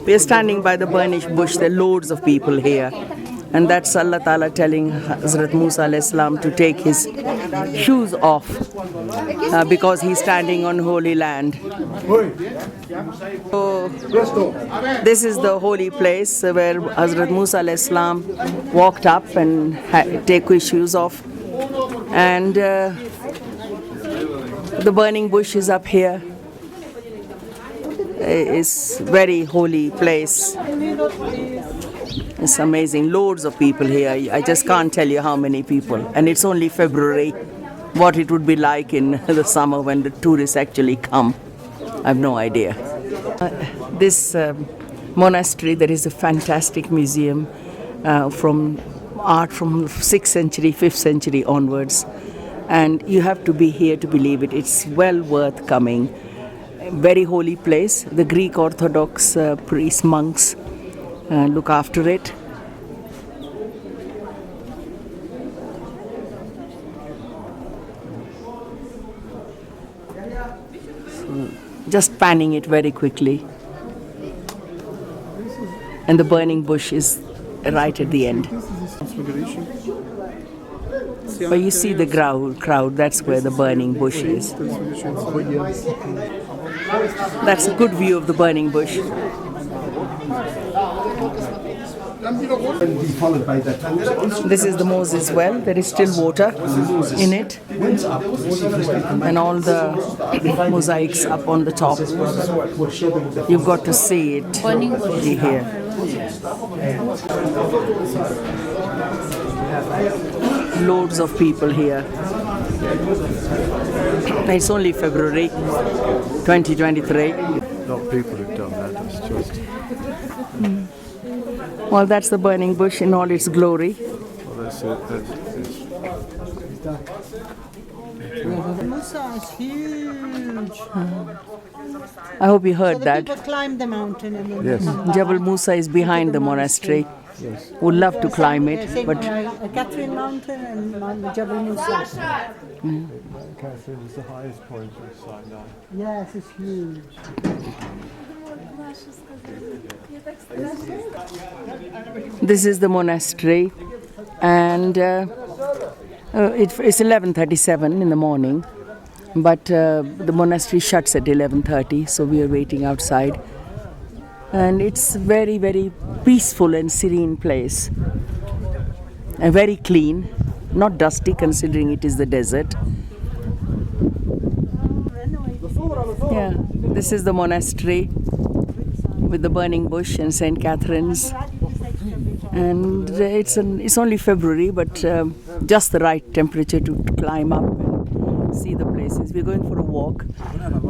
We are standing by the burnished bush. There are loads of people here. And that's Allah Ta'ala telling Hazrat Musa alayhi salam to take his shoes off because he's standing on holy land. So, this is the holy place where Hazrat Musa alayhi salam walked up and take his shoes off. And the burning bush is up here. It's very holy place. It's amazing. Loads of people here. I just can't tell you how many people. And it's only February. What it would be like in the summer when the tourists actually come, I have no idea. This monastery, there is a fantastic museum from art from 6th century, 5th century onwards. And you have to be here to believe it. It's well worth coming. Very holy place. The Greek Orthodox priests, monks look after it. So, just panning it very quickly. And the burning bush is right at the end. But you see the crowd, that's where the burning bush is. That's a good view of the burning bush. This is the Moses well. There is still water in it. And all the mosaics up on the top. You've got to see it here. Loads of people here. It's only February 2023. Not people who've done that, it's just... Well, that's the burning bush in all its glory. Well, that's it. Musa is huge. I hope you heard that. People climb the mountain and then Yes. Jabal Musa is behind the monastery. Yes. Would love to climb it, but Catherine Mountain and Jabal Musa. Catherine is the highest point of Sinai. Yes, it's huge. this is the monastery, and it's 11:37 in the morning, but the monastery shuts at 11:30, so we are waiting outside. And it's very, very peaceful and serene place. And very clean, not dusty considering it is the desert. Yeah, this is the monastery with the burning bush and St Catherine's. And it's only February, but just the right temperature to climb up and see the places. We're going for a walk.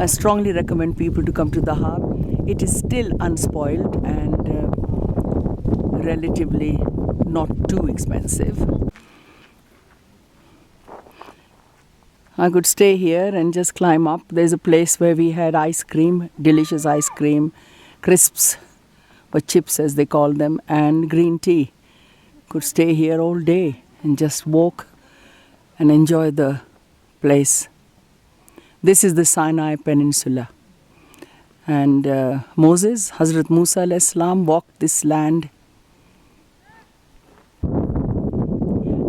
I strongly recommend people to come to the hub. It is still unspoiled and relatively not too expensive. I could stay here and just climb up. There's a place where we had ice cream, delicious ice cream, crisps, or chips as they call them, and green tea. Could stay here all day and just walk and enjoy the place. This is the Sinai Peninsula. And Moses, Hazrat Musa alayhi salam, walked this land.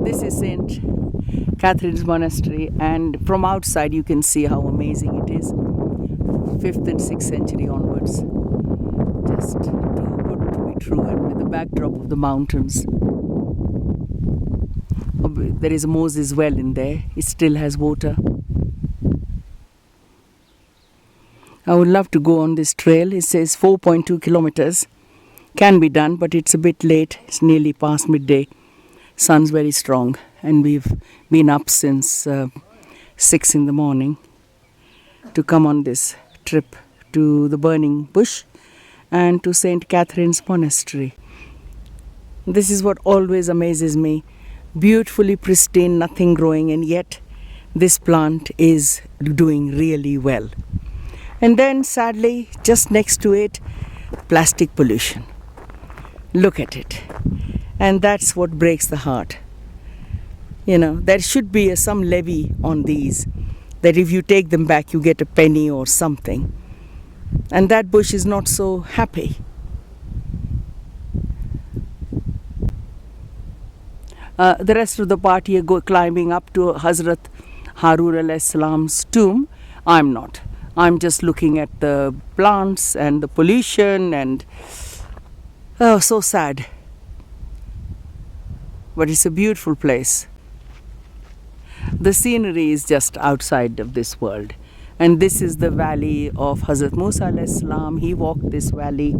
This is St. Catherine's Monastery, and from outside you can see how amazing it is. 5th and 6th century onwards. Just too good to be true, and with the backdrop of the mountains. There is a Moses well in there. It still has water. I would love to go on this trail. It says 4.2 kilometers. Can be done, but it's a bit late. It's nearly past midday. Sun's very strong, and we've been up since 6 in the morning to come on this trip to the burning bush and to St. Catherine's Monastery. This is what always amazes me. Beautifully pristine, nothing growing, and yet this plant is doing really well. And then sadly, just next to it, plastic pollution. Look at it. And that's what breaks the heart. You know, there should be some levy on these, that if you take them back, you get a penny or something. And that bush is not so happy. The rest of the party are climbing up to Hazrat Harun alayhi salam's tomb. I'm not. I'm just looking at the plants and the pollution and so sad. But it's a beautiful place. The scenery is just outside of this world. And this is the valley of Hazrat Musa alayhi salam. He walked this valley,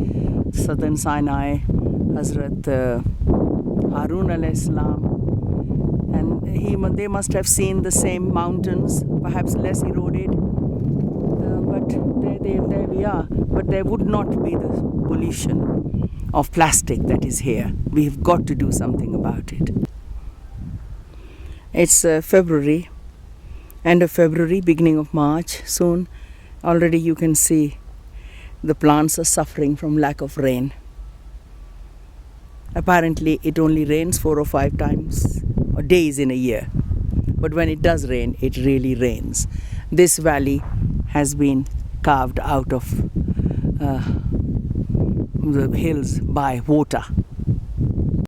southern Sinai, Hazrat Harun alayhi salam. And they must have seen the same mountains, perhaps less eroded. But there we are. But there would not be the pollution of plastic that is here. We've got to do something about it. It's February, end of February, beginning of March soon. Already you can see the plants are suffering from lack of rain. Apparently it only rains 4 or 5 times or days in a year. But when it does rain, it really rains. This valley has been carved out of the hills by water.